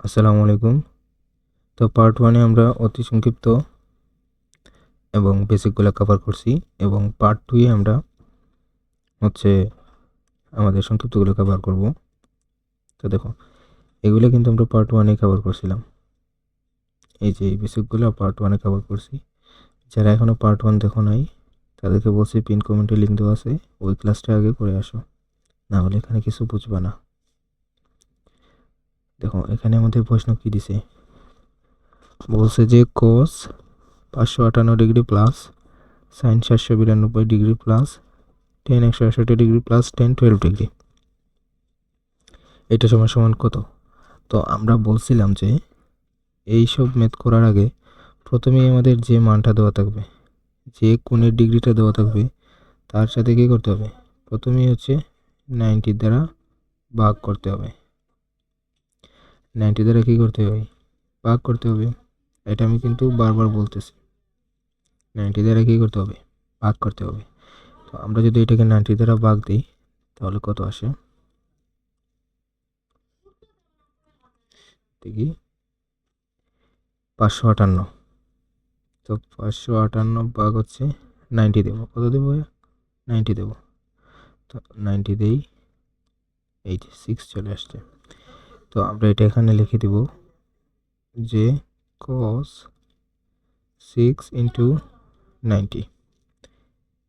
আসসালামু আলাইকুম। তো পার্ট 1 এ আমরা অতি সংক্ষিপ্ত এবং বেসিকগুলো কভার করছি এবং পার্ট 2 এ আমরা হচ্ছে আমাদের সংক্ষিপ্তগুলো কভার করব। তো দেখো, এগুলো কিন্তু আমরা পার্ট 1 এ কভার করছিলাম। এই যে বেসিকগুলো পার্ট 1 এ কভার করছি। যারা এখনো পার্ট 1 দেখো নাই তাদেরকে বলছি পিন কমেন্টে লিংক দেওয়া আছে, ওই ক্লাসটা আগে করে আসো, না হলে এখানে কিছু বুঝবা না। দেখো এখানে আমাদের প্রশ্ন কি দিছে, বলছে যে cos 558 degree plus sin 792 degree plus tan 168 degree plus tan 12 degree, এটা সমান সমান কত? তো আমরা বলছিলাম যে এই সব ম্যাথ করার আগে প্রথমেই আমাদের যে মানটা দেওয়া থাকবে, যে কোণের ডিগ্রিটা দেওয়া থাকবে, তার সাথে কী করতে হবে, প্রথমেই হচ্ছে 90 দ্বারা ভাগ করতে হবে। 90 দ্বারা কী করতে হবে, ভাগ করতে হবে। এটা আমি কিন্তু বারবার বলতেছি, 90 দ্বারা কী করতে হবে, ভাগ করতে হবে। তো আমরা যদি এটাকে 90 দ্বারা ভাগ দিই তাহলে কত আসে দেখি, 558। তো 558 ভাগ হচ্ছে 90 দেবো, কত দেবো, 90 দেবো। তো 90 দেই, এই যে 6 চলে আসছে। তো আমরা এটা এখানে লিখে দেব যে cos 6 ইন্টু 90।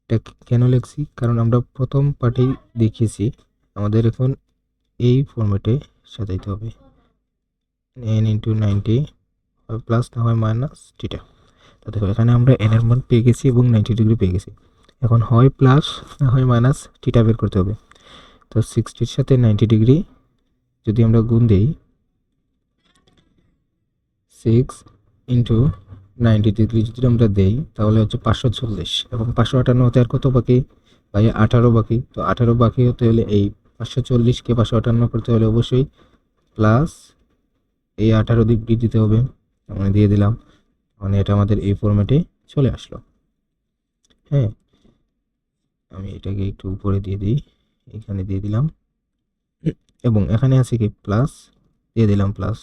এটা কেন লিখছি, কারণ আমরা প্রথম পার্টেই দেখিয়েছি আমাদের এখন এই ফরম্যাটে সাজাইতে হবে, n ইন্টু 90 হয় প্লাস না হয় মাইনাস থিটা। তো দেখো এখানে আমরা n এর মান পেয়ে গেছি এবং 90 ডিগ্রি পেয়ে গেছি। এখন হয় প্লাস না হয় মাইনাস থিটা বের করতে হবে। তো 60-র সাথে 90 ডিগ্রি যদি আমরা গুণ দিই, 6 ইন্টু 90 ডিগ্রি যদি আমরা দেই তাহলে হচ্ছে 540, এবং 558 হতে আর কত বাকি ভাই, 18 বাকি। তো 18 বাকি হতে হলে এই 540কে 558 করতে হলে অবশ্যই প্লাস এই 18 ডিগ্রি দিতে হবে, মানে দিয়ে দিলাম, মানে এটা আমাদের এই ফরম্যাটে চলে আসলো। হ্যাঁ, আমি এটাকে একটু উপরে দিয়ে দিই, এখানে দিয়ে দিলাম, এবং এখানে আছে কি প্লাস, দিয়ে দিলাম প্লাস,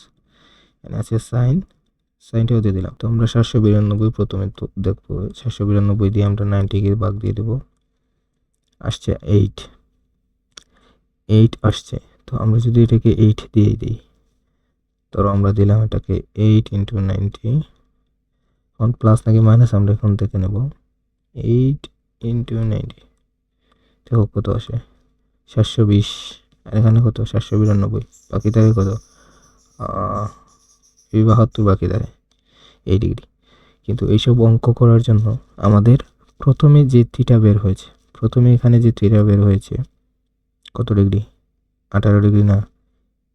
এখানে আছে সাইনটাও দিয়ে দিলাম। তো আমরা 792 প্রথমে তো দেখবো, 792 দিয়ে আমরা 90কে ভাগ দিয়ে দেবো, আসছে 8 আসছে। তো আমরা যদি এটাকে 8 দিয়ে দিই, ধরো আমরা দিলাম এটাকে 8 ইন্টু 90, এখন প্লাস নাকি মাইনাস আমরা এখন দেখে নেব। 8 ইন্টু 90 দেখো কত আসে, 720, আর এখানে কত 792, বাকি থাকে কত 72 বাকি থাকে এই ডিগ্রি। কিন্তু এইসব অঙ্ক করার জন্য আমাদের প্রথমে যে থিটা বের হয়েছে, প্রথমে এখানে যে থিটা বের হয়েছে কত ডিগ্রি, 18 ডিগ্রি না,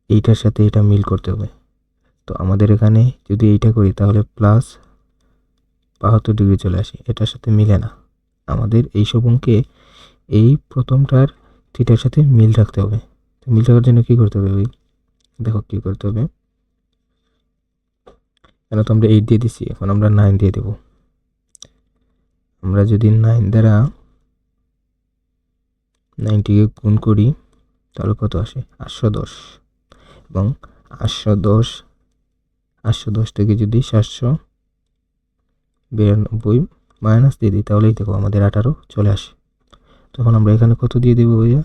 এইটার সাথে এটা মিল করতে হবে। তো আমাদের এখানে যদি এইটা করি তাহলে প্লাস 72 ডিগ্রি চলে আসে, এটার সাথে মিলে না। আমাদের এইসব অঙ্কে এই প্রথমটার থিটার সাথে মিল রাখতে হবে। তো মিল রাখার জন্য কী করতে হবে, ওই দেখো কী করতে হবে, কেন তো আমরা 8 দিয়ে দিচ্ছি, এখন আমরা 9 দিয়ে দেব। আমরা যদি 9 দ্বারা 90কে গুণ করি তাহলে কত আসে, 810, এবং 810 থেকে যদি 792 মাইনাস দিয়ে দিই তাহলেই দেখো আমাদের 18 চলে আসে। তখন আমরা এখানে কত দিয়ে দেবো ভাইয়া,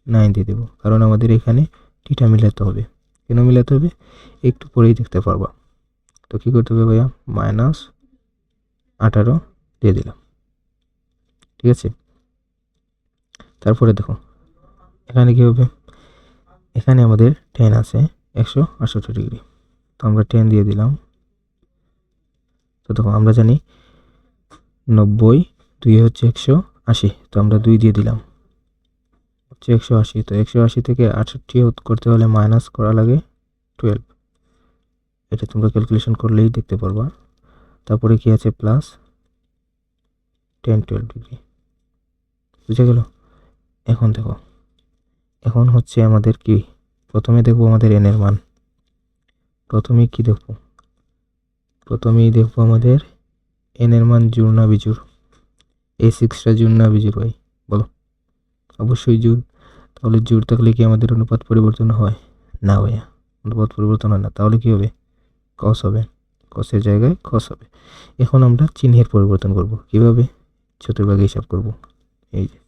9 দিয়ে দেবো, কারণ আমাদের এখানে থিটা মিলাতে হবে। কেন মিলাতে হবে একটু পরেই দেখতে পারবা। তো কী করতে হবে ভাইয়া, মাইনাস 18 দিয়ে দিলাম, ঠিক আছে। তারপরে দেখো এখানে কী হবে, এখানে আমাদের tan আছে 168 ডিগ্রি, তো আমরা tan দিয়ে দিলাম। তো দেখো আমরা জানি 90 2 হচ্ছে 180, তো আমরা 2 দিয়ে দিলাম, হচ্ছে 180। তো 180 থেকে 68 করতে হলে মাইনাস করা লাগে 12, এটা তোমরা ক্যালকুলেশন করলেই দেখতে পারবা। তারপরে কি আছে, প্লাস tan 12 ডিগ্রি, বুঝে গেল। এখন দেখো, এখন হচ্ছে আমাদের কি, প্রথমে দেখবো আমাদের n এর মান, প্রথমেই কি দেখবো, প্রথমেই দেখবো আমাদের n এর মান জোড় না বিজোড়, এই 6টা জোড় না বিজোড় ভাই, বলো। অবশ্যই জোড়, তাহলে জোড় থাকলে কি আমাদের অনুপাত পরিবর্তন হয় না ভাইয়া, অনুপাত পরিবর্তন হয় না, তাহলে কি হবে? কস হবে, কসের জায়গায় কস হবে। এখন আমরা চিহ্নের পরিবর্তন করব কিভাবে? চতুর্ভাগে হিসাব করব। এই যে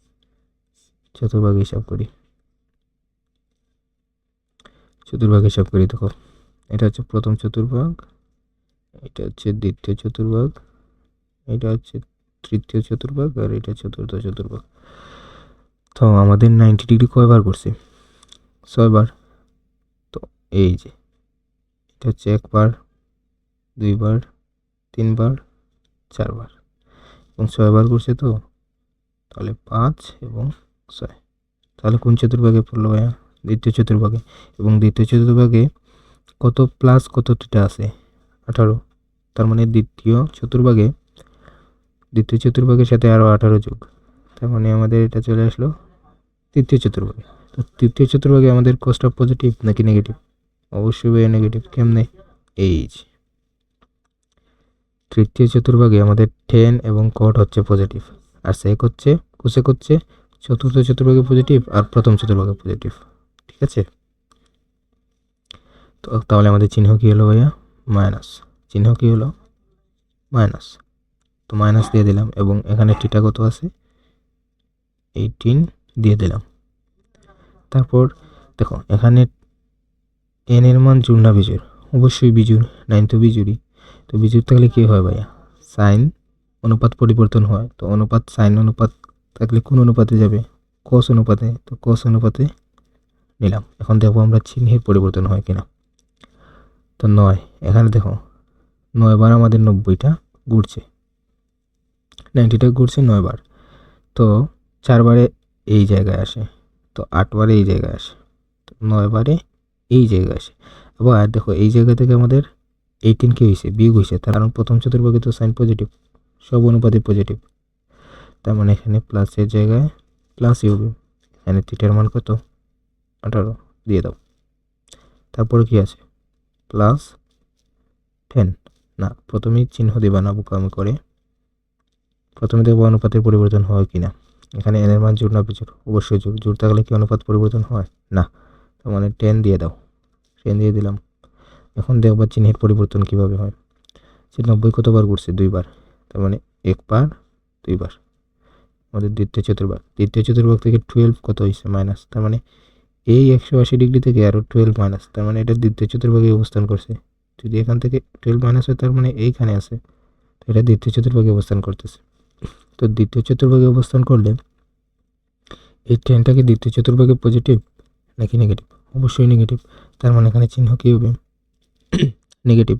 চতুর্ভাগে হিসাব করি, দেখো এটা হচ্ছে প্রথম চতুর্ভাগ, এটা হচ্ছে দ্বিতীয় চতুর্ভাগ, এটা হচ্ছে তৃতীয় চতুর্ভাগ, আর এটা চতুর্থ চতুর্ভাগ। তো আমাদের 90 ডিগ্রি কয়বার করছে? 6 বার। তো এই যে এটা হচ্ছে 1 বার, 2 বার, 3 বার, 4 বার এবং 6 বার করছে। তো তাহলে 5 এবং 6, তাহলে কোন চতুর্ভাগে পড়লো ভাইয়া? দ্বিতীয় চতুর্ভাগে। এবং দ্বিতীয় চতুর্ভাগে কত প্লাস কতটা আছে? 18। তার মানে দ্বিতীয় চতুর্ভাগের সাথে আরও 18 যোগ, তার মানে আমাদের এটা চলে আসলো তৃতীয় চতুর্ভাগে। তো তৃতীয় চতুর্ভাগে আমাদের কসটা পজিটিভ নাকি নেগেটিভ? অবশ্যই ভাইয়া নেগেটিভ। কেমনে? এই যে তৃতীয় চতুর্ভাগে আমাদের 10 এবং কট হচ্ছে পজিটিভ, আর সেক হচ্ছে কোসেক হচ্ছে চতুর্থ চতুর্ভাগে পজিটিভ আর প্রথম চতুর্ভাগে পজিটিভ। ঠিক আছে, তো তাহলে আমাদের চিহ্ন কি হলো ভাইয়া? মাইনাস। চিহ্ন কি হলো? মাইনাস। তো মাইনাস দিয়ে দিলাম এবং এখানে টিটা কত আছে? 18 দিয়ে দিলাম। তারপর দেখো এখানে এন এর মান জোড় না বিজোড়? অবশ্যই বিজোড়, 9 তো বিজোড়ই। তো বিজোড় থাকলে কি হয় ভাইয়া? সাইন অনুপাত পরিবর্তন হয়। তো অনুপাত সাইন অনুপাত থাকলে কোন অনুপাতে যাবে? কস অনুপাতে। তো কস অনুপাতে নিলাম। এখন দেখো আমরা চিহ্নের পরিবর্তন হয় কিনা। তো 9, এখানে দেখো 9 বার আমাদের 90টা ঘুরছে, 90টা ঘুরছে 9 বার। তো 4 বারে এই জায়গায় আসে, তো 8 বারে এই জায়গায় আসে, তো 9 বারে এই জায়গায় আসে। আবার দেখো এই জায়গা থেকে আমাদের 18 কি হয়েছে? বিয়োগ হয়েছে, তার কারণ প্রথম চতুর্ভাগে তো সাইন পজিটিভ, সব অনুপাতে পজিটিভ। তার মানে এখানে প্লাসের জায়গায় প্লাসই হবে। এখানে থিটার মান কত? 18 দিয়ে দাও। তারপরে কি আছে? প্লাস 10 না, প্রথমেই চিহ্ন দিবা না বোকামি করে, প্রথমে দেখবো অনুপাতের পরিবর্তন হয় কিনা। এখানে এন এর মান জোড় না বিজোড়? অবশ্যই জোড়। জোড় থাকলে কি অনুপাত পরিবর্তন হয় না? তার মানে 10 দিয়ে দাও। 10 দিয়ে দিলাম। এখন দেখবা চিহ্নের পরিবর্তন কিভাবে হয়। যে 90 কতবার ঘুরছে? 2 বার, তার মানে 1 বার 2 বার। আমাদের দ্বিতীয় চতুর্ভাগ থেকে 12 কত হয়েছে? মাইনাস। তার মানে এই 180 ডিগ্রি থেকে আরও 12 মাইনাস, তার মানে এটা দ্বিতীয় চতুর্ভাগে অবস্থান করছে। যদি এখান থেকে 12 মাইনাস হয় তার মানে এইখানে আছে, তো এটা দ্বিতীয় চতুর্ভাগে অবস্থান করতেছে। তো দ্বিতীয় চতুর্ভাগে অবস্থান করলে এই 10টাকে দ্বিতীয় চতুর্ভাগে পজিটিভ নাকি নেগেটিভ? অবশ্যই নেগেটিভ। তার মানে এখানে চিহ্ন কী হবে? নেগেটিভ।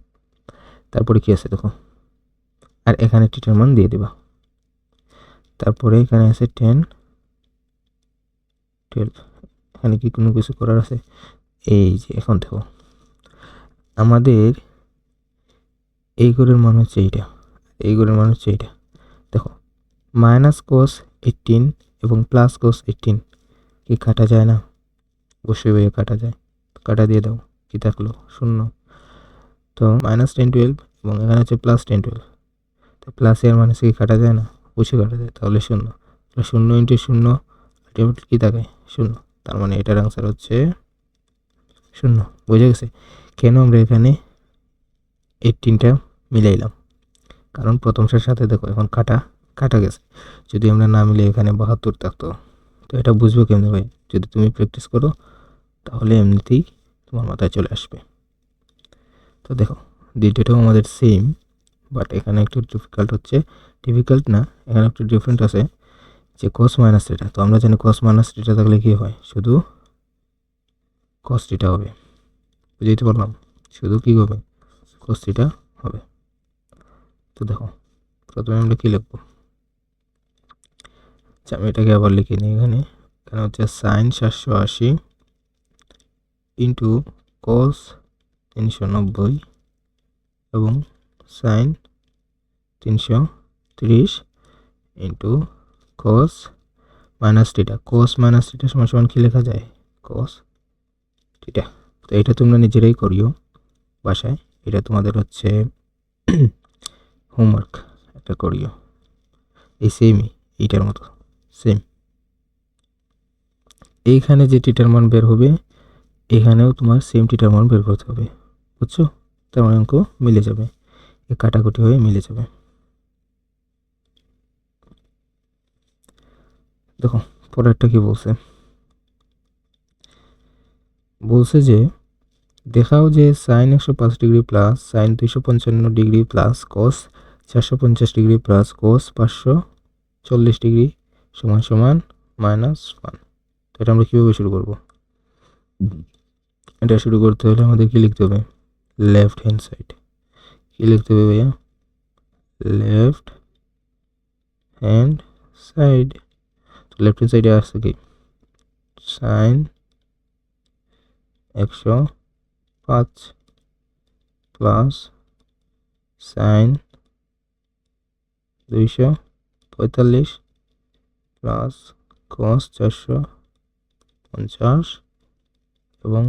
তারপরে কি আছে দেখো, আর এখানে টিটার মান দিয়ে দেবা। তারপরে এখানে আছে 10 12, এখানে কি কোনো কিছু করার আছে? এই যে এখন দেখো আমাদের এই ঘরের মান হচ্ছে এইটা, এই ঘরের মান হচ্ছে এইটা। দেখো মাইনাস কোস 18 এবং প্লাস কোস 18 কি কাটা যায় না? অবশ্যই ভাইয়া কাটা যায়। কাটা দিয়ে দাও, কি থাকলো? 0। তো মাইনাস 10 12 এবং এখানে হচ্ছে প্লাস 10 12, তো প্লাস এর মাইনাস কি কাটা যায় না? অবশ্যই কাটা যায়, তাহলে 0। তাহলে 0 ইন্টু 0 আলটিমেটলি কী থাকে? 0। তার মানে এটার আনসার হচ্ছে 0। বোঝা গেছে কেন আমরা এখানে 18টা মিলাইলাম? কারণ প্রথমটার সাথে দেখো এখন কাটা গেছে। যদি আমরা না মিলে এখানে 72 থাকতো, তো এটা বুঝবো কেমনে ভাই? যদি তুমি প্র্যাকটিস করো তাহলে এমনিতেই তোমার মাথায় চলে আসবে। তো দেখো দ্বিতীয়টাও আমাদের সেম, বাট এখানে একটু ডিফিকাল্ট না, এখানে একটু ডিফারেন্ট আছে যে কস মাইনাস থিটা। তো আমরা জানি কস মাইনাস থিটা থাকলে কী হয়? শুধু কস থিটা হবে। বুঝতে পারলাম? শুধু কী হবে? কস থিটা হবে। তো দেখো প্রথমে আমরা কী লিখবো? আচ্ছা আমি এটাকে আবার লিখে নিই। এখানে হচ্ছে সাইন 780 ইন্টু কস 390 এবং sine 330 into cos minus theta. Cos minus theta সমান সমান কী লেখা যায়? Cos theta. তো এটা তোমরা নিজেরাই করিও বাসায়, এটা তোমাদের হচ্ছে হোমওয়ার্ক, একটা করিও। এই সেমই, এইটার মতো সেম। এইখানে যে থিটার মান বের হবে এখানেও তোমার সেম থিটার মান বের করতে হবে, বুঝছো? তার মানে অঙ্ক মিলে যাবে, এ কাটাকুটি হয়ে মিলে যাবে। দেখো পরেরটা কি বলছে, বলছে যে দেখাও যে sine 105 degree plus sine 255 degree plus cos 450 degree plus cos 540 degree সমান সমান -1। তো এটা আমরা কীভাবে শুরু করব? এটা শুরু করতে হলে আমাদের কি লিখতে হবে? Left hand side. কি লিখতে হবে ভাইয়া? Left hand side. তো লেফট হ্যান্ড সাইডে আসছে কি? Sine 105 plus sine 245 plus cos 450 এবং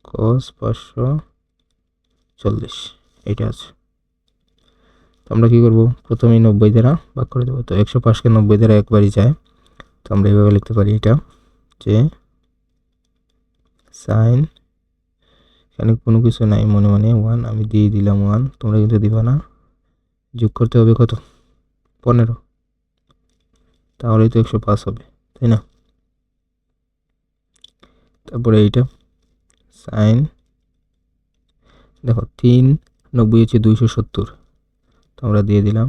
কস 540, এইটা আছে। তো আমরা কী করবো? প্রথমেই 90 দ্বারা ভাগ করে দেবো। তো 105কে 90 দ্বারা একবারই যায়, তো আমরা এইভাবে লিখতে পারি এটা যে সাইন, এখানে কোনো কিছু নাই, মনে মনে 1 আমি দিয়ে দিলাম 1, তোমরা কিন্তু দিবা না। যোগ করতে হবে কত? 15, তাহলেই তো 105 হবে, তাই না? তারপরে এইটা সাইন, দেখো 3 90 হচ্ছে 270, তো আমরা দিয়ে দিলাম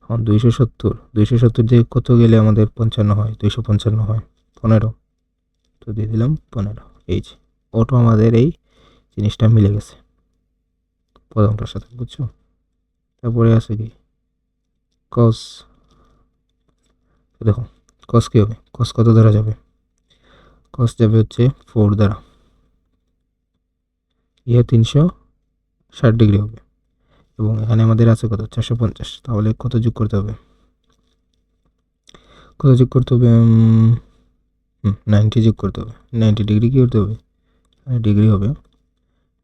270 দিয়ে কত গেলে আমাদের 55 হয়? 255 হয় 15, তো দিয়ে দিলাম 15। এই যে অটো আমাদের এই জিনিসটা মিলে গেছে প্রথমটার সাথে, বুঝছো? তারপরে আছে কি কস। দেখো কস কী হবে? কস কত দ্বারা যাবে? কস যাবে হচ্ছে 4 দ্বারা, 360 ডিগ্রি হবে। এবং এখানে আমাদের আছে কত? 450, তাহলে কত যোগ করতে হবে? কত যোগ করতে হবে? 90 যোগ করতে হবে। 90 ডিগ্রি কী করতে হবে? ডিগ্রি হবে,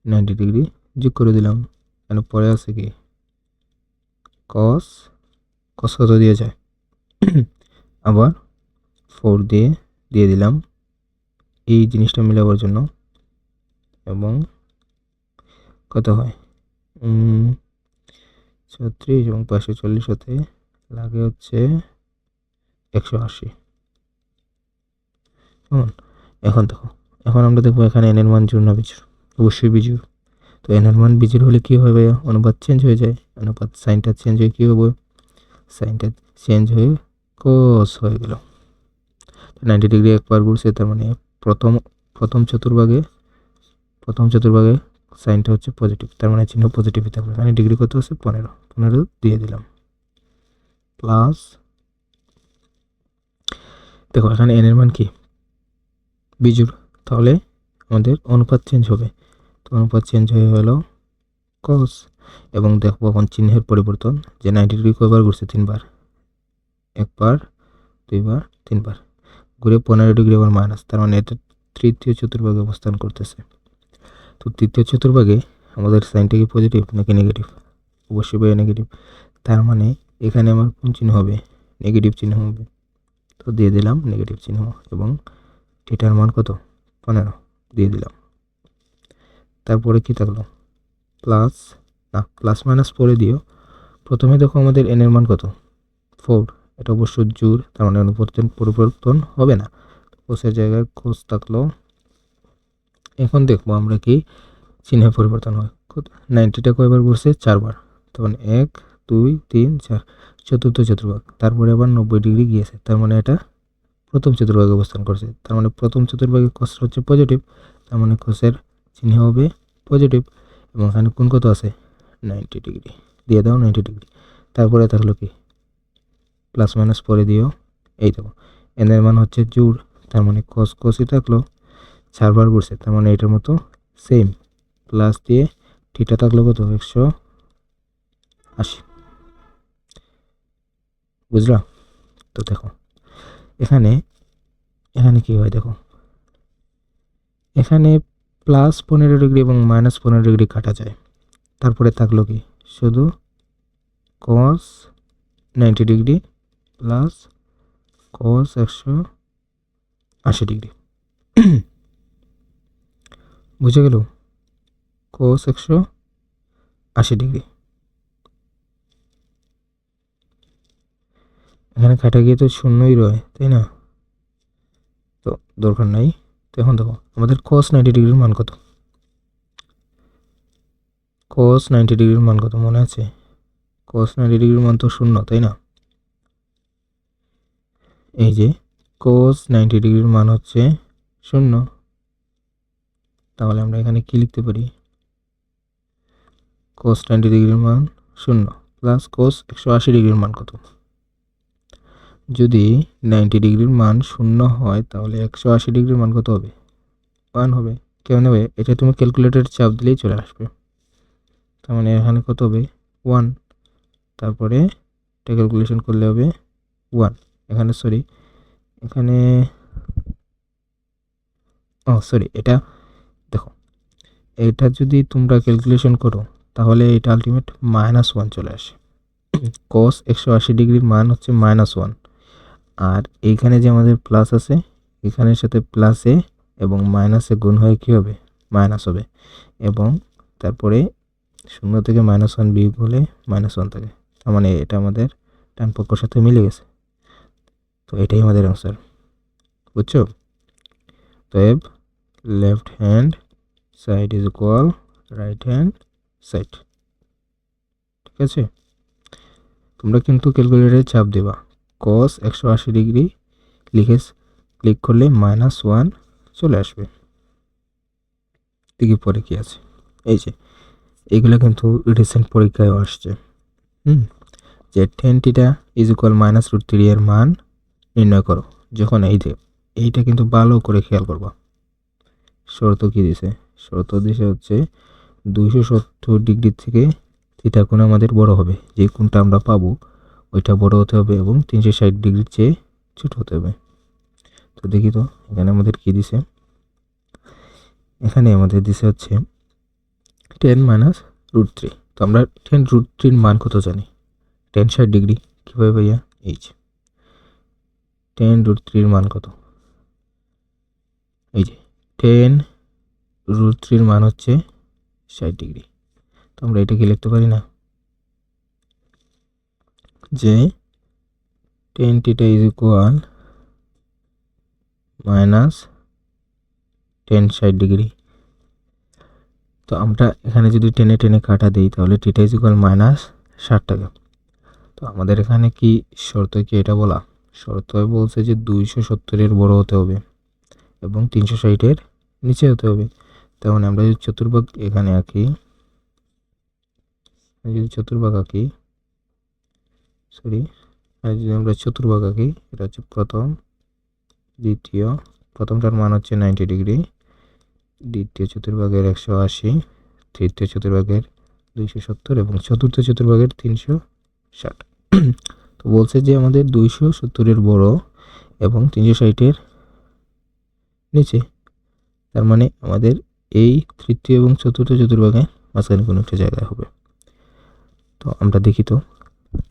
90 ডিগ্রি যোগ করে দিলাম। এখানে পরে আছে কি কস, কস কত দিয়ে যায়? আবার 4 দিয়ে দিলাম এই জিনিসটা মিলাবার জন্য। এবং কত হয়? 36 এবং 540 হতে লাগে হচ্ছে 180। এখন দেখো, এখন আমরা দেখবো এখানে এন এর মান জোড় না বিজোড়? অবশ্যই বিজোড়। তো এন এর মান বিজোড় হলে কী হবে? অনুপাত চেঞ্জ হয়ে যায়। অনুপাত সাইনটা চেঞ্জ হয়ে কী হবে? সাইনটা চেঞ্জ হয়ে কস হয়ে গেল। 90 ডিগ্রি একবার ঘুরছে, তার মানে প্রথম চতুর্ভাগে সাইনটা হচ্ছে পজিটিভ, তার মানে চিহ্ন পজিটিভই থাকবে। এখানে ডিগ্রি কত আছে? 15 দিয়ে দিলাম প্লাস, দেখো এখানে এন এর মান কি? বিজোড়, তাহলে আমাদের অনুপাত চেঞ্জ হবে। তো অনুপাত চেঞ্জ হয়ে হলো কস। এবং দেখবো এখন চিহ্নের পরিবর্তন, যে 90 ডিগ্রি কয়বার ঘুরছে? 3বার, একবার, দুইবার, 3বার ঘুরে 15 ডিগ্রি আবার মাইনাস, তার মানে এটা তৃতীয় চতুর্ভাগে অবস্থান করতেছে। তো তৃতীয় চতুর্ভাগে আমাদের সাইনটা কি পজিটিভ নাকি নেগেটিভ? অবশ্যই ভাই নেগেটিভ। তার মানে এখানে আমার কোন চিহ্ন হবে? নেগেটিভ চিহ্ন হবে। তো দিয়ে দিলাম নেগেটিভ চিহ্ন। এবং থিটার মান কত? 15 দিয়ে দিলাম। তারপরে কি থাকলো? প্লাস, না প্লাস মাইনাস পরে দিও। প্রথমে দেখো আমাদের এন এর মান কত? 4, এটা অবশ্য জোড়, তার মানে পরিবর্তন হবে না। কোসের জায়গায় কোস থাকলো। এখন দেখবো আমরা কি চিহ্ন পরিবর্তন হয়। 90টা কয়বার ঘুরছে? 4বার, তখন 1 2 3 4, চতুর্থ চতুর্ভাগ। তারপরে আবার 90 ডিগ্রি গিয়েছে, তার মানে এটা প্রথম চতুর্ভাগে অবস্থান করছে। তার মানে প্রথম চতুর্ভাগে কস হচ্ছে পজিটিভ, তার মানে কোসের চিহ্ন হবে পজিটিভ। এবং এখানে কোন কত আছে? 90 ডিগ্রি দিয়ে দাও, 90 ডিগ্রি। তারপরে থাকলো কি প্লাস মাইনাস পরে দিও। এই দেখো এন এর মান হচ্ছে জোড়, তার মানে কসই থাকলো। 4বার ঘুরছে, তার মানে এটার মতো সেম। প্লাস দিয়ে থিটা থাকলো কত? 180, বুঝলা? তো দেখো এখানে কি হয় দেখো, এখানে প্লাস 15 ডিগ্রি এবং মাইনাস 15 ডিগ্রি কাটা যায়। তারপরে থাকলো কি শুধু কস 90 ডিগ্রি প্লাস কস 180 ডিগ্রি। বুঝে গেল? cos 180 degree. এখানে কাটা গিয়ে তো শূন্যই রয়, তাই না? তো দরকার নাই। তো এখন দেখো আমাদের cos 90 ডিগ্রির মান কত? cos 90 ডিগ্রির মান কত মনে আছে? cos 90 ডিগ্রির মান তো 0, তাই না? এই যে cos 90 ডিগ্রির মান হচ্ছে 0। তাহলে আমরা এখানে কি লিখতে পারি? cos 90 ডিগ্রির মান 0 প্লাস cos 180 ডিগ্রির মান কত? যদি 90 ডিগ্রির মান 0 হয় তাহলে 180 ডিগ্রির মান কত হবে? 1 হবে। কেমন হবে? এটা তুমি ক্যালকুলেটরে চাপ দিলেই চলে আসবে। তার মানে এখানে কত হবে? 1। তারপরে এটা ক্যালকুলেশন করলে হবে 1। এখানে সরি, এখানে এটা দেখো, এটা যদি তোমরা ক্যালকুলেশন করো তাহলে এটা আলটিমেট -1 চলে আসে। cos 180 ডিগ্রির মান হচ্ছে -1। আর এইখানে যে আমাদের প্লাস আছে, এখানের সাথে প্লাসে এবং মাইনাসে গুণ হয়ে কী হবে? মাইনাস হবে। এবং তারপরে 0 থেকে -1 বিয়োগ হলে -1 থাকে। তার মানে এটা আমাদের ডান পক্ষের সাথে মিলে গেছে। তো এটাই আমাদের অ্যান্সার। বুঝছো? তো left hand side is equal right hand side. ঠিক আছে? তোমরা কিন্তু ক্যালকুলেটরে চাপ দেবা, cos 180 ডিগ্রি লিখে ক্লিক করলে -1 চলে আসবে। দেখি পরে কি আছে। এই যে এগুলো কিন্তু রিসেন্ট পরীক্ষায় আসছে। যে tan θ ইজ ইকুয়াল -√3 এর মান নির্ণয় করো। যখন এইটা কিন্তু ভালো করে খেয়াল করবা। শর্ত কি দিছে? শর্ত দিছে হচ্ছে 270 ডিগ্রি থেকে থিটা কোণ আমাদের বড় হবে। যে কোণটা আমরা পাবো ওইটা বড় হতে হবে এবং 360 ডিগ্রির চেয়ে ছোট হতে হবে। তো দেখি তো এখানে আমাদের কি দিছে। এখানে আমাদের দিছে হচ্ছে 10 -√3। তো আমরা 10√3 মান কত জানি? 60 ডিগ্রি। কীভাবে ভাইয়া? এই যে 10√3 মান কত? এই যে 10√3 মান হচ্ছে 60 ডিগ্রি। তো আমরা এটা কি লিখতে পারি না যে tan θ ইজ ইকুয়াল -10 ডিগ্রি। তো আমরা এখানে যদি টেনে টেনে কাটা দিই তাহলে θ ইজ ইকুয়াল -60 টাকা। তো আমাদের এখানে কি শর্ত কি এটা বলা? শর্ত বলছে যে 270 এর বড় হতে হবে এবং 360 এর নিচে হতে হবে। তার মানে আমরা যদি চতুর্ভাগ এখানে আঁকি, যদি আমরা চতুর্ভাগ আঁকি, এটা হচ্ছে প্রথম, দ্বিতীয়, প্রথমটার মান হচ্ছে 90 ডিগ্রি, দ্বিতীয় চতুর্ভাগের 180, তৃতীয় চতুর্ভাগের 270 এবং চতুর্থ চতুর্ভাগের 360। তো বলছে যে আমাদের 270 এর বড় এবং 360 এর নিচে। তার মানে আমাদের এই তৃতীয় এবং চতুর্থ চতুর্ভাগে মাঝখানে কোনো একটা জায়গায় হবে। তো আমরা দেখি তো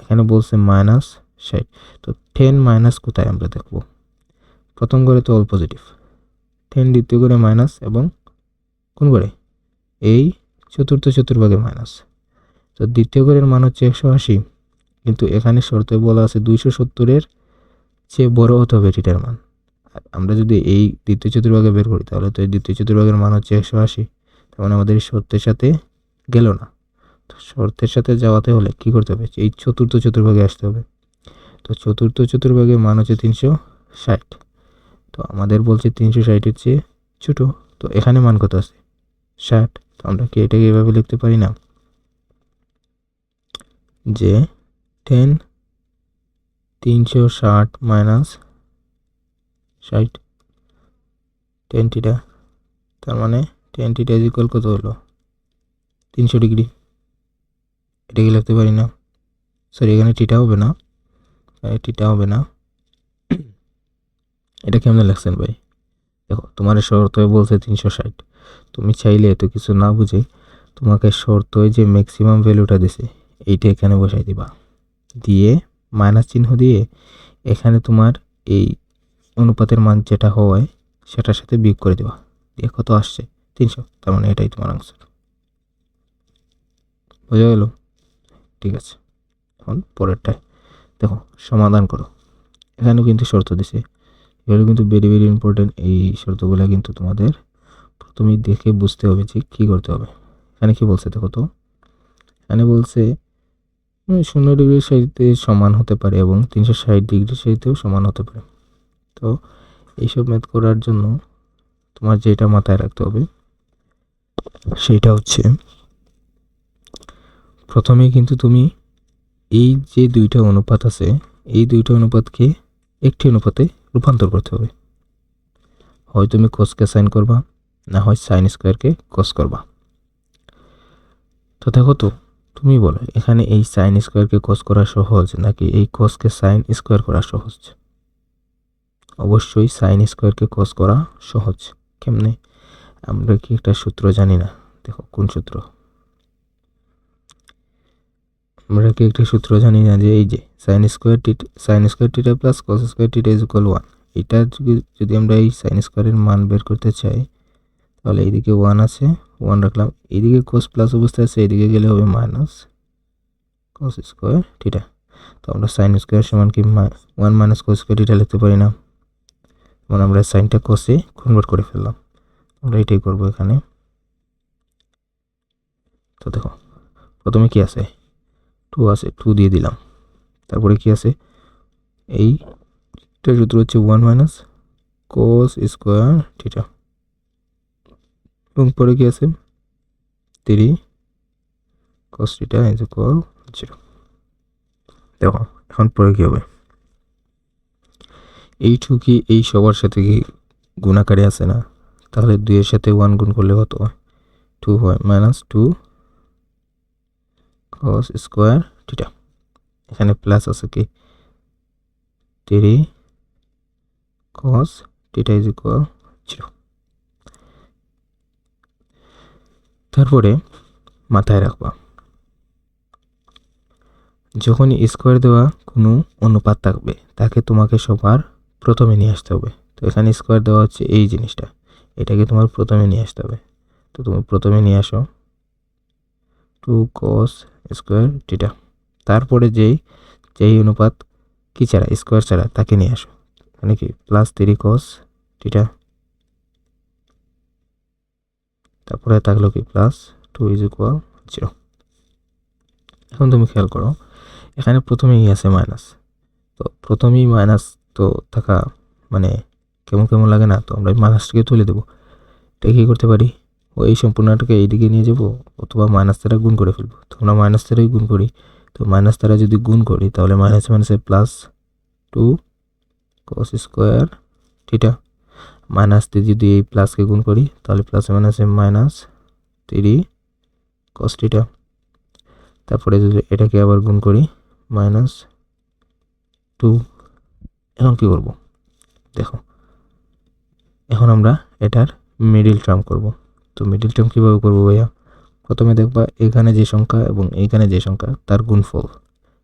এখানে বলছে -60। তো 10 মাইনাস কোথায় আমরা দেখব? প্রথম ঘরে তো অল পজিটিভ, 10 দ্বিতীয় ঘরে মাইনাস এবং কোন ঘরে? এই চতুর্থ চতুর্ভাগে মাইনাস। তো দ্বিতীয় ঘরের মান হচ্ছে 180, কিন্তু এখানে শর্তে বলা আছে 270 এর চেয়ে বড় হতে হবে থিটার মান। আর আমরা যদি এই দ্বিতীয় চতুর্ভাগে বের করি তাহলে তো এই দ্বিতীয় চতুর্ভাগের মান হচ্ছে 180। তার মানে আমাদের এই শর্তের সাথে গেল না। তো শর্তের সাথে যাওয়াতে হলে কি করতে হবে? এই চতুর্থ চতুর্ভাগে আসতে হবে। তো চতুর্থ চতুর্ভাগের মান হচ্ছে 360। তো আমাদের বলছে 360 এর চেয়ে ছোট। তো এখানে মান কত আছে? 60। তো আমরা কি এটাকে এভাবে লিখতে পারি না যে 360 মাইনাস 60 tan θ, তার মানে tan θ ইজ ইকুয়াল কত হলো? 300 ডিগ্রি। এটাকে লিখতে পারি না? সরি, এখানে থিটা হবে না, এটা কেমন লিখছেন ভাই? দেখো তোমার শর্ত বলছে 360। তুমি চাইলে এত কিছু না বুঝে তোমাকে শর্ত যে ম্যাক্সিমাম ভ্যালুটা দিছে এইটা এখানে বসাই দিবা, দিয়ে মাইনাস চিহ্ন দিয়ে এখানে তোমার এই অনুপাতের মান যেটা হয় সেটার সাথে বিয়োগ করে দেবা, দিয়ে কত আসছে 300, তার মানে এটাই তোমার আনসার। বোঝা গেল? ঠিক আছে, এখন পরেরটায় দেখো, সমাধান করো। এখানেও কিন্তু শর্ত দিছে, এগুলো কিন্তু ভেরি ভেরি ইম্পর্টেন্ট। এই শর্তগুলো কিন্তু তোমাদের প্রথমেই দেখে বুঝতে হবে যে কী করতে হবে। এখানে কি বলছে দেখো তো, এখানে বলছে 0 ডিগ্রির সাথে সমান হতে পারে এবং 360 ডিগ্রির সাথেও সমান হতে পারে। তো এইসব ম্যাথ করার জন্য তোমার যেটা মাথায় রাখতে হবে সেটা হচ্ছে, প্রথমেই কিন্তু তুমি এই যে দুইটা অনুপাত আছে, এই দুইটা অনুপাতকে একটি অনুপাতে রূপান্তর করতে হবে। হয় তুমি কোসকে সাইন করবা, না হয় সাইন স্কোয়ারকে কোস করবা। তো দেখো তো, তুমি বলো এখানে এই সাইন স্কোয়ারকে কোস করা সহজ নাকি এই কোসকে সাইন স্কোয়ার করা সহজ? অবশ্যই সাইন স্কোয়ারকে কোস করা সহজ। কেমনে? আমরা কি একটা সূত্র জানি না? দেখো কোন সূত্র? আমরা কি একটা সূত্র জানি না যে এই যে সাইন স্কোয়ার টিটা প্লাস কস স্কোয়ার টিটা ইজ ইকুয়াল 1। এটা যদি আমরা এই সাইন স্কোয়ারের মান বের করতে চাই, তাহলে এইদিকে 1 আছে, 1 রাখলাম, এইদিকে কোস প্লাস অবস্থায় আছে, এইদিকে গেলে হবে মাইনাস কস স্কোয়ার টিটা। তো আমরা সাইন স্কোয়ার সমান কি 1 মাইনাস কস স্কোয়ার টিটা লিখতে পারি না? মানে আমরা সাইনটা কসে কনভার্ট করে ফেললাম। আমরা এটাই করবো এখানে। তো দেখো, প্রথমে কি আছে, 2 আছে, 2 দিয়ে দিলাম। তারপরে কি আছে, এইটা সূত্র হচ্ছে 1 মাইনাস কোস স্কোয়ার থিটা, এবং পরে কি আছে 3 কস থিটা ইজ ইকুয়াল 0। দেখো এখন পরে কি হবে, এই 2 কি এই সবার সাথে কি গুণাকারে আছে না? তাহলে 2 এর সাথে 1 গুণ করলে কত হয়? 2 হয়, মাইনাস 2 কস স্কোয়ার থিটা। এখানে প্লাস আছে কি 3 কস থিটা ইজ ইকুয়াল 0। তারপরে মাথায় রাখবা, যখনই স্কোয়ার দেওয়া কোনো অনুপাত থাকবে তাকে তোমাকে সবার প্রথমে নিয়ে আসতে হবে। তো এখানে স্কোয়ার দেওয়া হচ্ছে এই জিনিসটা, এটাকে তোমার প্রথমে নিয়ে আসতে হবে। তো তুমি প্রথমে নিয়ে আসো 2 cos স্কোয়ার থিটা, তারপরে যেই অনুপাত কি ছাড়া, স্কোয়ার ছাড়া, তাকে নিয়ে আসো, মানে কি প্লাস 3 cos থিটা, তারপরে থাকলো কি প্লাস 2 ইজ ইকুয়াল 0। এখন তুমি খেয়াল করো, এখানে প্রথমেই আছে মাইনাস, তো প্রথমেই মাইনাস তো থাকা মানে কেমন কেমন লাগে না? তো আমরা মাইনাসটাকে তুলে দেবো। এটা কী করতে পারি, ওই সম্পূর্ণটাকে এইদিকে নিয়ে যাবো অথবা মাইনাস দ্বারা গুণ করে ফেলবো। তো আমরা মাইনাস দ্বারাই গুণ করি, তো মাইনাস দ্বারা যদি গুণ করি তাহলে মাইনাস মাইনাসে plus 2 cos square theta, minus দিয়ে যদি এই প্লাসকে গুণ করি তাহলে প্লাসে মাইনাসে মাইনাস 3 cos থিটা। তারপরে যদি এটাকে আবার গুণ করি মাইনাস 2। এখন কি করব দেখো, এখন আমরা এটার মিডিল টার্ম করব। তো মিডিল টার্ম কীভাবে করবো ভাইয়া? প্রথমে দেখবা এখানে যে সংখ্যা এবং এইখানে যে সংখ্যা তার গুণফল,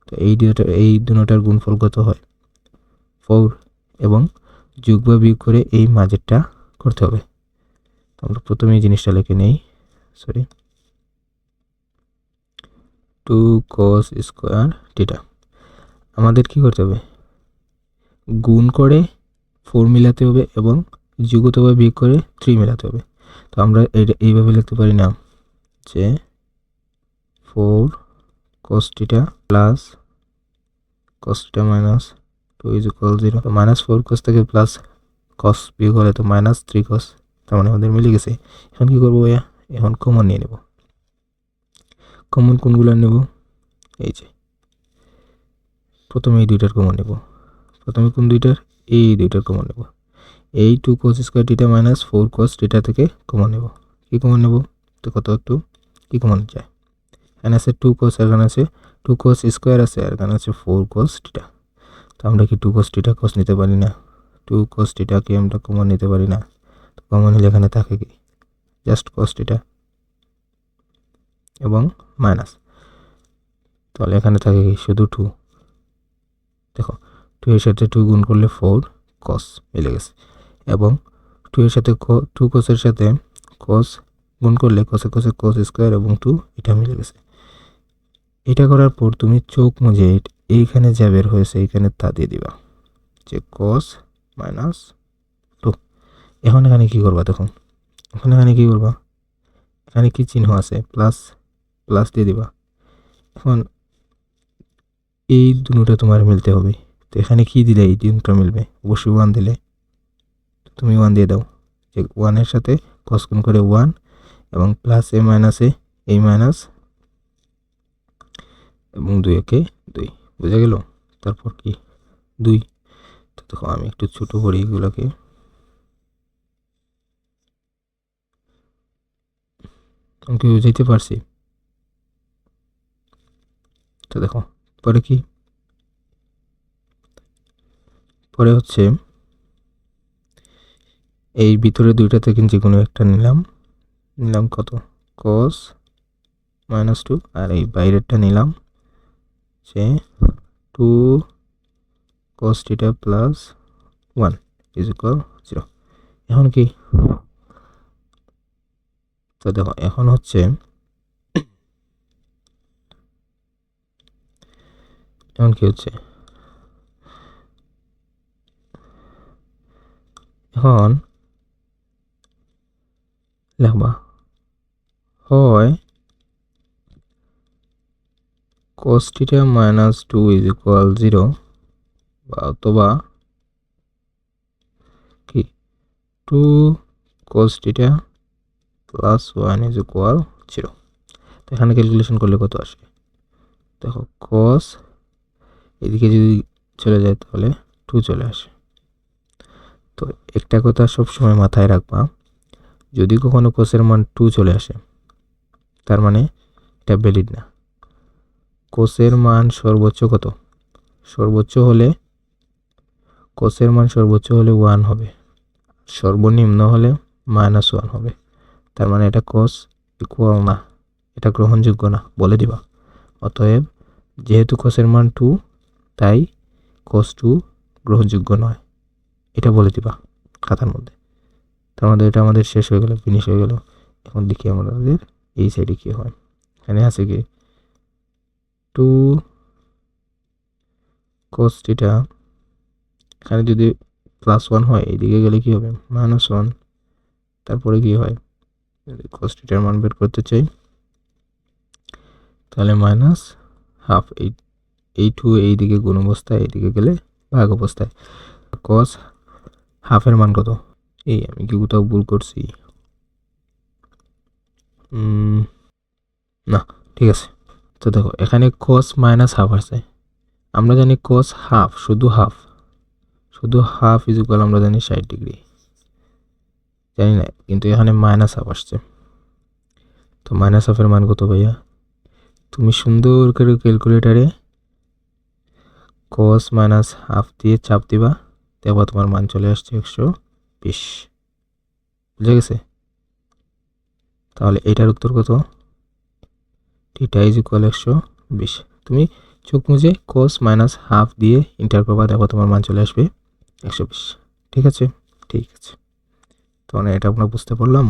তো এই দুটোটার গুণফল কত হয় 4, এবং যোগ বা বিয়োগ করে এই মাঝেরটা করতে হবে। তো আমরা প্রথমে এই জিনিসটা লিখে নেই, 2 cos স্কোয়ার থিটা। আমাদের কি করতে হবে, গুণ করে 4 মিলাতে হবে এবং যোগ অথবা বিয়োগ করে 3 মেলাতে হবে। তো আমরা এটা এইভাবে লিখতে পারি না যে 4 cos theta plus cos theta minus 2 is equal 0। তো মাইনাস 4 cos থেকে প্লাস cos বিয়োগ হলে তো মাইনাস 3 cos, তার মানে আমাদের মিলে গেছে। এখন কী করবো ভাইয়া, এখন কমন নিয়ে নেব। কমন কোনগুলো নেব, এই যে প্রথমে এই দুইটার কমন নেব। প্রথমে কোন দুইটার, এই দুইটার কমন নেব। এই 2 cos square theta minus 4 cos theta থেকে কমন নেব। কি কমন নেব, তো কত একটু কি কমন যায়, এখানে আছে 2 cos, এখানে আছে 2 cos স্কোয়ার আছে, আর এখানে আছে 4 cos থিটা। তো আমরা কি 2 cos থিটা cos নিতে পারি না? 2 cos থিটাকে আমরা কমন নিতে পারি না? তো কমন নিলে এখানে থাকে কি জাস্ট cos থিটা এবং মাইনাস, তাহলে এখানে থাকে কি শুধু 2। দেখো 2 এর সাথে 2 গুণ করলে 4 cos মিলে গেছে, এবং 2 এর সাথে 2 কোসের সাথে cos গুণ করলে cos স্কয়ার এবং 2 এটা মিলে গেছে। এটা করার পর তুমি চোখ মুজে এইখানে যা বের হয়েছে এইখানে তা দিয়ে দিবা যে cos - 2। এখন এখানে কি করবা? দেখুন এখানে কি করবা, এখানে কি চিহ্ন আছে প্লাস দিয়ে দিবা। এখন এই দুটোটা তোমার মিলতে হবে। তো এখানে কি দিলে এই দুটো মিলবে? অবশ্যই 1 দিলে। তুমি 1 দিয়ে দাও যে 1 এর সাথে cos গুণ করে 1 এবং প্লাস এ মাইনাসে এই মাইনাস এবং 2 একে 2, বুঝা গেল? তারপর কি 2। তো দেখো আমি একটু ছোট করি এগুলোকে। আমি কি বুঝাইতে পারছি? তো দেখো পরে কি, পরে হচ্ছে এই ভিতরে দুইটা থেকে যে কোনো একটা নিলাম কত cos -2 আর এই বাইরেরটা নিলাম যে 2 cos θ প্লাস 1 0। এখন কি, তো দেখো এখন হচ্ছে এখন কি হচ্ছে, এখন লিখবা হয় cos θ - 2 0 বা অথবা কি 2 cos θ প্লাস 1 0। তো এখানে ক্যালকুলেশন করলে কত আসে? দেখো cos এদিকে যদি চলে যায় তাহলে 2 চলে আসে। তো একটা কথা সবসময় মাথায় রাখবা, যদি কখনো cos-এর মান 2 চলে আসে তার মানে এটা ভ্যালিড না। cos-এর মান সর্বোচ্চ কত? সর্বোচ্চ হলে cos-এর মান সর্বোচ্চ হলে 1 হবে, সর্বনিম্ন হলে -1 হবে। তার মানে এটা cos ইকুয়াল না, এটা গ্রহণযোগ্য না, বলে দিবা। অতএব যেহেতু cos-এর মান 2 তাই cos 2 গ্রহণযোগ্য নয়, এটা বলে দিবা খাতার মধ্যে। তার মধ্যে এটা আমাদের শেষ হয়ে গেল, ফিনিশ হয়ে গেল। এখন দেখি আমাদের এই সাইডে কি হয়। এখানে আছে কি 2 cos θ, এখানে যদি +1 হয় এইদিকে গেলে কি হবে -1। তারপরে কি হয়, যদি cos θ এর মান বের করতে চাই তাহলে -½ এই 2 এইদিকে গুণ অবস্থায়, এইদিকে গেলে ভাগ অবস্থায়। cos ½ এর মান কত? এই আমি কি কোথাও ভুল করছি? না, ঠিক আছে। তো দেখো এখানে cos -½ আছে। আমরা জানি cos হাফ শুধু হাফ ইকুয়াল আমরা জানি 60 ডিগ্রি, জানি না, কিন্তু এখানে -½ আসছে। তো -½ এর মান কত ভাইয়া? তুমি সুন্দর করে ক্যালকুলেটারে cos -½ দিয়ে চাপ দিবা, দেখবা তোমার মান চলে আসছে 120। বুঝে গেছে? তাহলে এটার উত্তর কত? θ = 120। তুমি চোখ মুজে cos -½ দিয়ে ইন্টার করবা, দেখো তোমার মান চলে আসবে 120। ঠিক আছে, ঠিক আছে। তাহলে এটা আমরা বুঝতে পারলাম।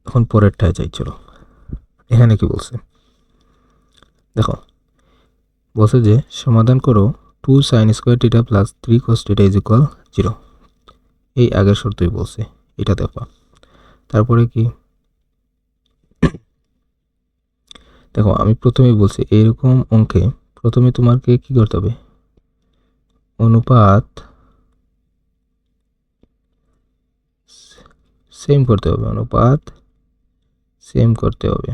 এখন পরেরটায় যাই, চলো। এখানে কি বলছে দেখো, বলছে যে সমাধান করো 2 sin² θ প্লাস 3 cos θ = 0। এই আগের শর্তই বলছে, এটা দেখো। তারপরে কি দেখো, আমি প্রথমেই বলছি এরকম অঙ্কে প্রথমে তোমাকে কি করতে হবে, অনুপাত সেম করতে হবে,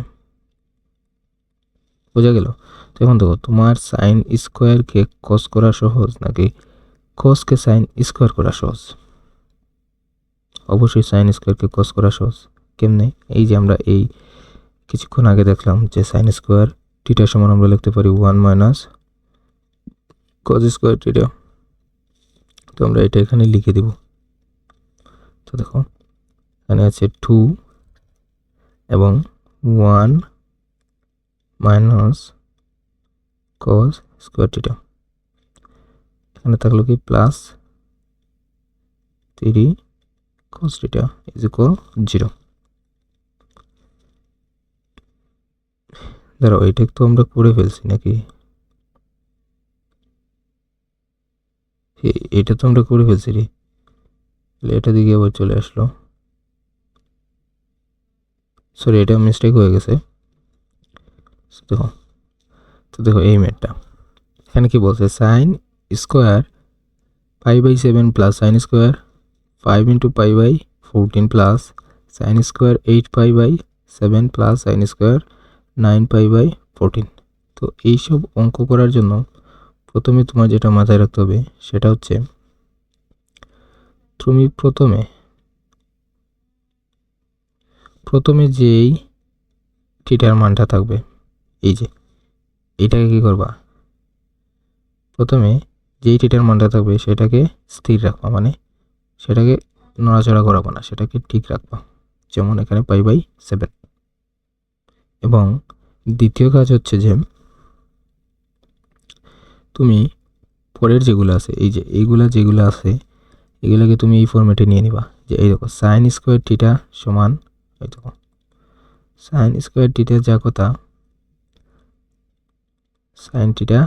বোঝা গেল? তো এখন দেখো তোমার সাইন স্কোয়ারকে কস করা সহজ নাকি কসকে সাইন স্কোয়ার করা সহজ? অবশ্যই সাইন স্কোয়ারকে কস করা সহজ। কেমনে? এই যে আমরা এই কিছুক্ষণ আগে দেখলাম যে সাইন স্কোয়ার থিটা সমান আমরা লিখতে পারি 1 মাইনাস কস স্কোয়ার থিটা। তো আমরা এটা এখানে লিখে দিব। তো দেখো এখানে আছে 2 এবং 1 মাইনাস কস স্কোয়ার থিটা। এখানে থাকলো কি plus 3 cos theta is equal 0। দাঁড়াও, এটা তো আমরা করে ফেলছি নাকি? এটা তো আমরা করে ফেলছি রে, এটা দিকে আবার চলে আসলো। সরি, এটা মিস্টেক হয়ে গেছে। দেখো তো, দেখো এই ম্যাথটা এখানে কি বলছে, sine square π/7 plus sine square 5 × π/14 plus sine square 8π/7 plus sine square 9π/14। তো এইসব অঙ্ক করার জন্য প্রথমে তোমার যেটা মাথায় রাখতে হবে সেটা হচ্ছে, তুমি প্রথমে যেই থিটার মানটা থাকবে, এই যে এটাকে কি করবা, প্রথমে যেই থিটার মানটা থাকবে সেটাকে স্থির রাখবা, মানে সেটাকে নড়াচড়া করাবো না, সেটাকে ঠিক রাখবা। যেমন এখানে π/7। এবং দ্বিতীয় কাজ হচ্ছে যে, তুমি পরের যেগুলো আছে, এই যে এইগুলা যেগুলো আছে এগুলোকে তুমি এই ফরম্যাটে নিয়ে নিবা। যে এই দেখো, সাইন স্কোয়ার থিটা সমান, এই দেখো সাইন স্কোয়ার থিটা যা কথা, সাইন থিটা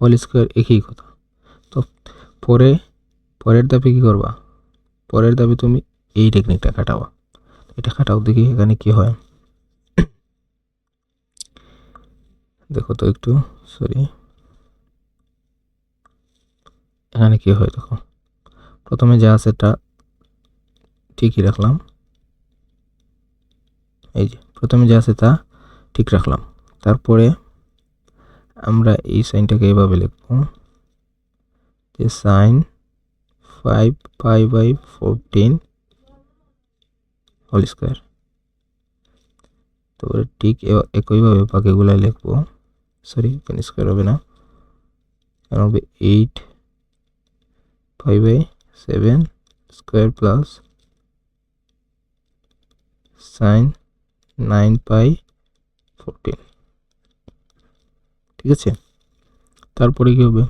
হোল স্কোয়ার একই কথা। তো পরের ধাপে কি করবা, পরের ধাপে তুমি এই টেকনিকটা খাটাবা। এটা খাটাও, দেখি এখানে কি হয়। দেখো তো একটু, সরি, এখানে কি হয় দেখো। প্রথমে যা আছে তা ঠিকই রাখলাম, এই যে প্রথমে যা আছে তা ঠিক রাখলাম। তারপরে আমরা এই সাইনটাকে এভাবে লিখব যে সাইন 5π/14 হোল স্কোয়ার। তারপরে ঠিক একইভাবে বাকিগুলো লিখবো, সরি এখানে স্কোয়ার হবে না, কারণ হবে 8π/7 স্কোয়ার প্লাস সাইন 9π/14। ঠিক আছে, তারপরে কি হবে,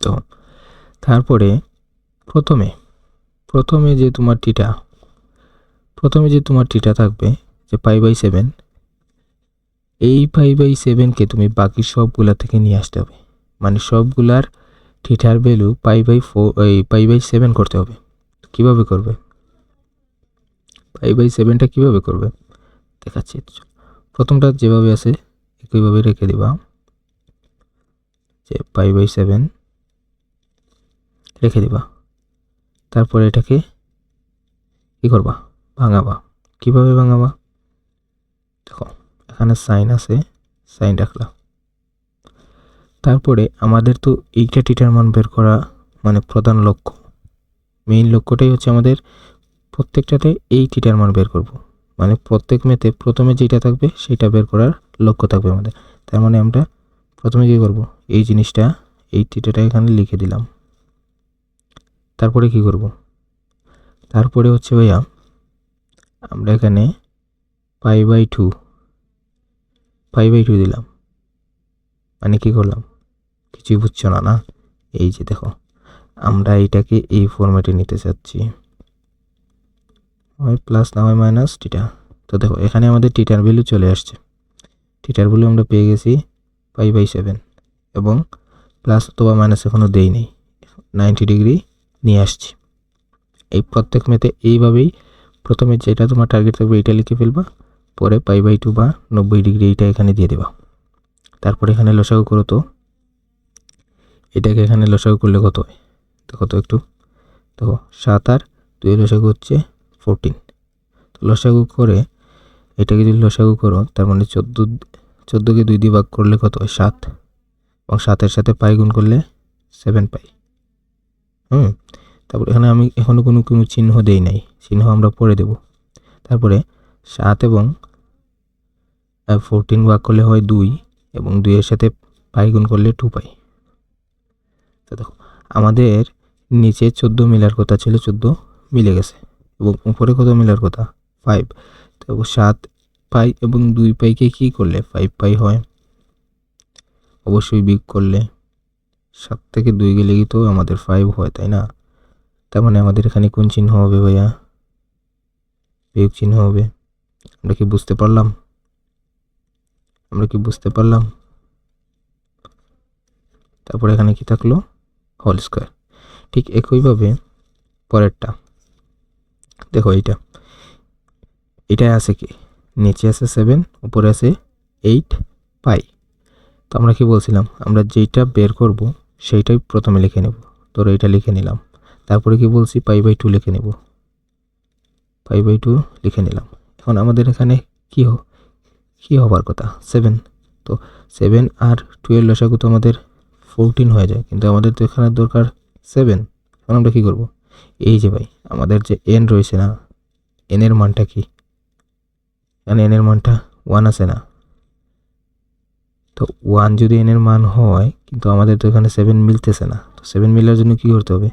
তো তারপরে প্রথমে যে তোমার থিটা থাকবে যে π/7, এই π/7কে তুমি বাকি সবগুলা থেকে নিয়ে আসতে হবে, মানে সবগুলার থিটার ভ্যালু π/7 করতে হবে। কিভাবে করবে, π/7টা কিভাবে করবে দেখাচ্ছি। প্রথমটা যেভাবে আছে একইভাবে রেখে দিবা, যে π/7 রেখে দিবা। তারপরে এটাকে কি করবা, ভাঙাবা। কিভাবে ভাঙাবা, দেখো এখানে সাইন আছে, সাইন রাখলাম। তারপরে আমাদের তো এইটা থিটার মান বের করা মানে প্রধান লক্ষ্য, মেইন লক্ষ্যটাই হচ্ছে আমাদের প্রত্যেকটাতে এই থিটার মান বের করব, মানে প্রত্যেক মেতে প্রথমে যেটা থাকবে সেটা বের করার লক্ষ্য থাকবে আমাদের। তার মানে আমরা প্রথমে কি করব, এই জিনিসটা, এই থিটাটা এখানে লিখে দিলাম। তারপরে কি করব, তারপরে হচ্ছে ভাইয়া আমরা এখানে π/2 দিলাম। মানে কি করলাম, কিছুই বুঝছো না? এই যে দেখো, আমরা এইটাকে এই ফরম্যাটে নিতে চাচ্ছি, হয় প্লাস না হয় মাইনাস থিটা। তো দেখো এখানে আমাদের থিটার ভ্যালু চলে আসছে, থিটার ভ্যালু আমরা পেয়ে গেছি π/7, এবং প্লাস অথবা মাইনাস এখনও দেই নেই, 90 ডিগ্রি নিয়ে আসছি। এই প্রত্যেক মেতে এইভাবেই প্রথমে যেটা তোমার টার্গেট থাকবে এইটা লিখে ফেলবা, পরে π/2 বা 90 ডিগ্রি এইটা এখানে দিয়ে দেবা। তারপরে এখানে লসাগু করো, তো এটাকে এখানে লসাগু করলে কত হয় দেখো তো একটু, দেখো 7 আর 2 লসাগু হচ্ছে 14। তো লসাগু করে এটাকে যদি লসাগু করো, তার মানে 14কে 2 দিয়ে ভাগ করলে কত হয়, 7, এবং 7-এর সাথে পাই গুণ করলে 7 পাই। তারপর এখানে আমি এখনও কোনো চিহ্ন দেই নাই, চিহ্ন আমরা পরে দেব। তারপরে 7 এবং 14 ভাগ করলে হয় 2, এবং 2-এর সাথে পাই গুণ করলে 2 পাই। তো দেখো আমাদের নিচে 14 মিলার কথা ছিল, 14 মিলে গেছে, এবং উপরে কত মিলার কথা, 5। তো 7 পাই এবং 2 পাইকে কী করলে 5 পাই হয়, অবশ্যই বিয়োগ করলে 7 থেকে 2 গেলে কি তো আমাদের 5 হয়, তাই না? তার মানে আমাদের এখানে কোন চিহ্ন হবে ভাইয়া? বিয়োগ চিহ্ন হবে। আমরা কি বুঝতে পারলাম? তারপর এখানে কি থাকলো? Whole square. ঠিক একইভাবে পরেরটা দেখো, এটাই আছে কি, নিচে আছে 7, উপরে আছে 8 পাই। তো আমরা কি বলছিলাম, আমরা যেইটা বের করব সেইটাই প্রথমে লিখে নেব। ধরো এটা লিখে নিলাম, তারপরে কি বলছি, π/2 লিখে নেব, π/2 লিখে নিলাম। এখন আমাদের এখানে কি হবার কথা? 7। তো 7 আর 2 এর লসাগু তো আমাদের 14 হয়ে যায়, কিন্তু আমাদের তো এখানে দরকার 7। এখন আমরা কি করব, এই যে ভাই আমাদের যে n রয়েছে না, n এর মানটা কি, এখানে n এর মানটা 1 আছে না? তো 1 যদি n এর মান হয়, কিন্তু আমাদের তো এখানে 7 মিলতেছে না। তো 7 মিলার জন্য কি করতে হবে?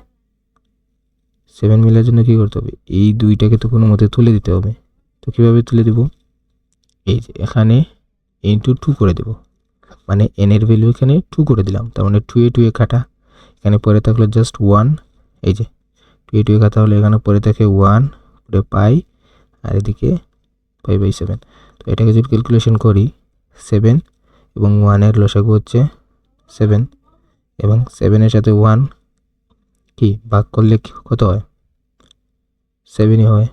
এই দুইটাকে তো কোনো মতে তুলে দিতে হবে। তো কিভাবে তুলে দিব? এই যে এখানে ইনটু 2 করে দেব, মানে n এর ভ্যালু এখানে 2 করে দিলাম। তার মানে 2 এ কাটা, এখানে পরে থাকলো জাস্ট 1। এই যে 2 এ কাটা হলে এখানে পরে থাকে 1, পরে পাই, আর এদিকে π/7। তো এটাকে যদি ক্যালকুলেশন করি, 7 এবং 1 এর লসাগু হচ্ছে 7, এবং 7 এর সাথে 1 কি ভাগ করলে কত হয়? 7ই হয়।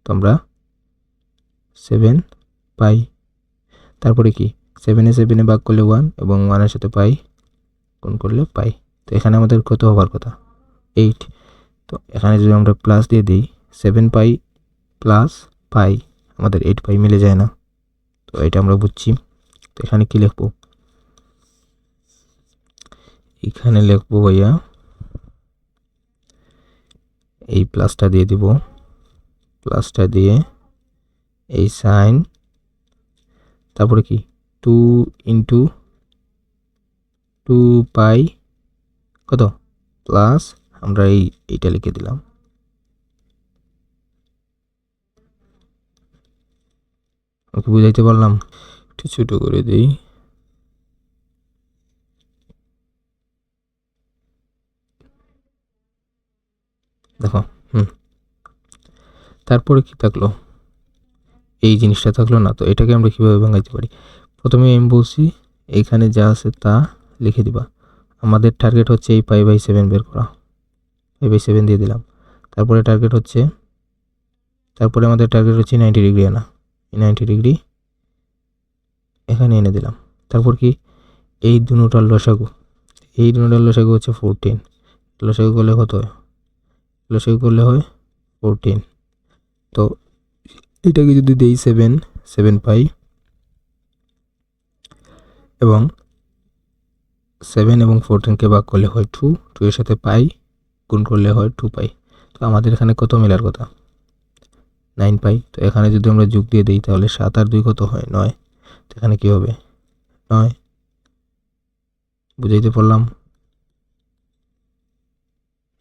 তো আমরা 7 পাই। তারপরে কি, 7 এ ভাগ করলে 1, এবং 1 এর সাথে পাই গুণ করলে পাই। তো এখানে আমাদের কত হবার কথা? 8। তো এখানে যদি আমরা প্লাস দিয়ে দিই, 7 পাই প্লাস পাই, আমাদের 8 পাই মিলে যায় না। তো এটা আমরা বুঝছি। তো এখানে কি লিখবো? এখানে লিখবো ভাইয়া, এই প্লাসটা দিয়ে দিব, প্লাসটা দিয়ে এই সাইন, তারপরে কি 2 ইন্টু 2 পাই কত প্লাস, আমরা এইটা লিখে দিলাম। ওকে, বুঝাইতে পারলাম? একটু ছোট করে দিই। দেখো, তারপরে কি থাকলো? এই জিনিসটা থাকলো না। তো এটাকে আমরা কিভাবে ভাঙাইতে পারি? প্রথমে আমি বলছি এখানে যা আছে তা লিখে দিবা। আমাদের টার্গেট হচ্ছে এই π/7 বের করা, π/7 দিয়ে দিলাম। তারপরে আমাদের টার্গেট হচ্ছে 90 ডিগ্রি আনা, 90 ডিগ্রি এখানে এনে দিলাম। তারপর কি, এই দুটোটার লসাগু, হচ্ছে 14। লসাগু করলে কত হয়? 14। তো এটাকে যদি দেই 7 পাই, এবং 7 এবং 14কে ভাগ করলে হয় 2, 2 এর সাথে পাই গুণ করলে হয় 2 পাই। তো আমাদের এখানে কত মেলার কথা? 9 পাই। তো এখানে যদি আমরা যোগ দিয়ে দিই, তাহলে 7 আর 2 কত হয়? 9। তো এখানে কি হবে? 9। বুঝাইতে পারলাম?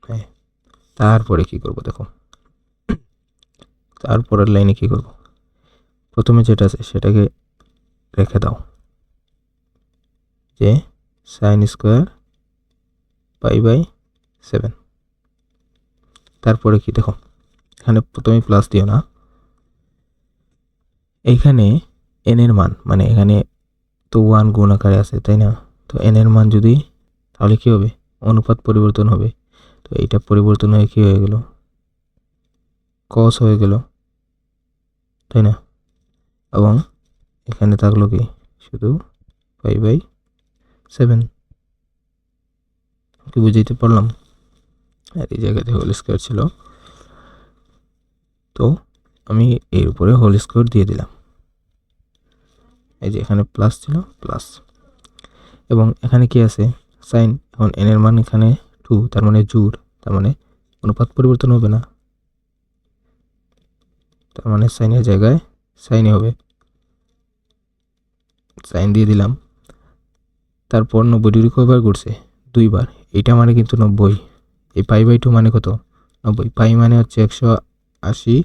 হ্যাঁ। তারপরে কি করব দেখো, তারপরের লাইনে কি করব, প্রথমে যেটা আছে সেটাকে রেখে দাও, যে sin স্কয়ার π/7। তারপরে কি দেখো, এখানে প্রথমে প্লাস দিও না, এইখানে n এর মান, মানে এখানে তো 1 গুণ আকারে আছে, তাই না? তো n এর মান যদি, তাহলে কি হবে? অনুপাত পরিবর্তন হবে। তো এইটা পরিবর্তন হয়ে কি হয়ে গেল? cos হয়ে গেল, তাই না? এবং এখানে থাকলো কি, শুধু π/7। কি বুঝাইতে পারলাম? আর এই জায়গাতে হোল স্কয়ার ছিল, তো আমি এর উপরে হোল স্কয়ার দিয়ে দিলাম। এই যে এখানে প্লাস ছিল, প্লাস, এবং এখানে কি আছে? সাইন। এখন n এর মান এখানে 2, তার মানে জোড়, তার মানে অনুপাত পরিবর্তন হবে না, তার মানে সাইনের জায়গায় সাইনই হবে। সাইন দিয়ে দিলাম। তারপর 90 ডিগ্রি কয়বার ঘুরছে? 2 বার। এটা মানে কিন্তু 90। এই π/2 মানে কত? 90। পাই মানে হচ্ছে 180,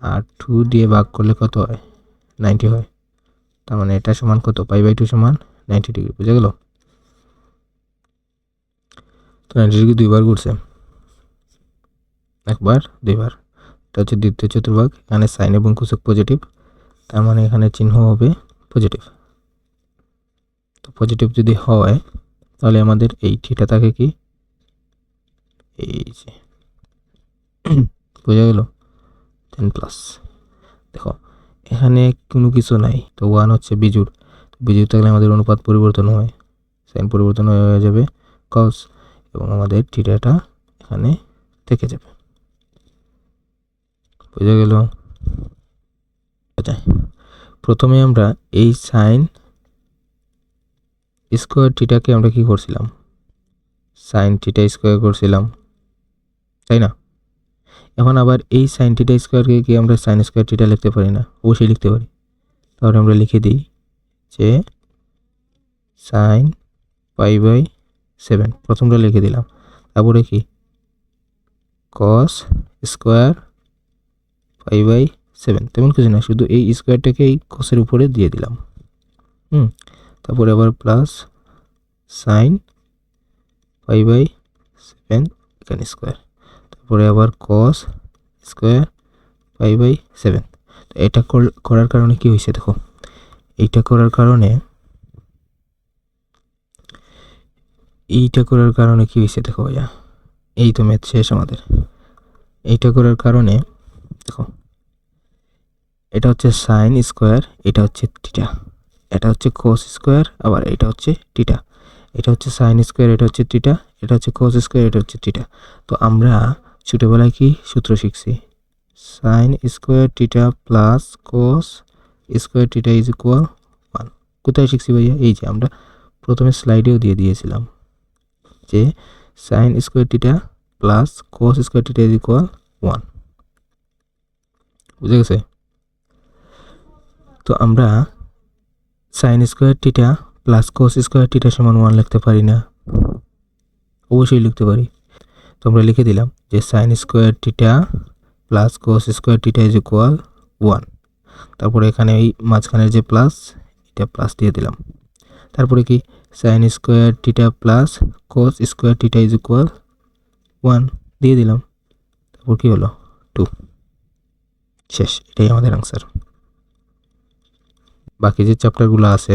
আর 2 দিয়ে ভাগ করলে কত হয়? 90 হয়। তার মানে এটা সমান কত? π/2 সমান 90 ডিগ্রি। বুঝে গেল? তো 90 ডিগ্রি 2 বার ঘুরছে। একবার দুইবার, এটা হচ্ছে দ্বিতীয় চতুর্ভাগ। এখানে সাইন এবং কোসেক পজিটিভ, তার মানে এখানে চিহ্ন হবে পজিটিভ। তো পজিটিভ যদি হয় তাহলে আমাদের এই থিটা থাকে কি, এই যে বোঝা গেল 10 প্লাস। দেখো এখানে কোনো কিছু নাই, তো 1 হচ্ছে বিজুড়, বিজুড় থাকলে আমাদের অনুপাত পরিবর্তন হয়, সাইন পরিবর্তন হয়ে যাবে কস, এবং আমাদের থিটাটা এখানে থেকে যাবে। বোঝা গেল? প্রথমে আমরা এই সাইন স্কোয়ার থিটাকে আমরা কি করছিলাম, সাইন থিটা স্কোয়ার করছিলাম, তাই না? এখন আবার এই সাইন থিটা স্কোয়ারকে কি আমরা সাইন স্কোয়ার থিটা লিখতে পারি না? অবশ্যই লিখতে পারি। তাহলে আমরা লিখে দিই যে সাইন π/7, প্রথমটা লিখে দিলাম। তারপরে কি কস স্কোয়ার π/7, তেমন কিছু না, শুধু এই স্কোয়ারটাকে এই কসের উপরে দিয়ে দিলাম। তারপরে আবার প্লাস সাইন π/7 এখানে স্কোয়ার, তারপরে আবার কস স্কোয়ার π/7। তো এটা করার কারণে কি হয়েছে দেখো, এইটা করার কারণে কি হয়েছে দেখো ভাইয়া, এই তো ম্যাথ শেষ আমাদের। এইটা করার কারণে দেখো, এটা হচ্ছে সাইন স্কোয়ার, এটা হচ্ছে থিটা, এটা হচ্ছে কোস স্কোয়ার, আবার এটা হচ্ছে থিটা, এটা হচ্ছে সাইন স্কোয়ার, এটা হচ্ছে থিটা, এটা হচ্ছে কোস স্কোয়ার, এটা হচ্ছে থিটা। তো আমরা ছোটোবেলায় কি সূত্র শিখছি, sine square theta plus cos square theta is equal 1। কোথায় শিখছি ভাইয়া? এই যে আমরা প্রথমে স্লাইডেও দিয়ে দিয়েছিলাম যে sine square theta plus cos square theta is equal 1। বুঝে গেছে? তো আমরা sine square theta plus cos square theta সমান 1 লিখতে পারি না? অবশ্যই লিখতে পারি। তো আমরা লিখে দিলাম যে sine square theta plus cos square theta is equal 1। তারপরে এখানে এই মাঝখানের যে প্লাস, এটা প্লাস দিয়ে দিলাম। তারপরে কি sine square theta plus cos square theta is equal 1 দিয়ে দিলাম। তারপর কি হলো 2। শেষ, এটাই আমাদের আনসার। বাকি যে চ্যাপ্টারগুলো আছে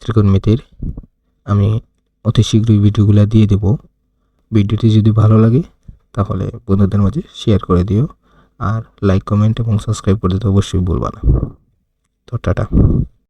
ত্রিকোণমিতির, আমি অতি শীঘ্রই ভিডিওগুলো দিয়ে দেব। ভিডিওটি যদি ভালো লাগে তাহলে বন্ধুদের মাঝে শেয়ার করে দিও, আর লাইক, কমেন্ট এবং সাবস্ক্রাইব করতে তো অবশ্যই ভুলবা না। তো টাটা।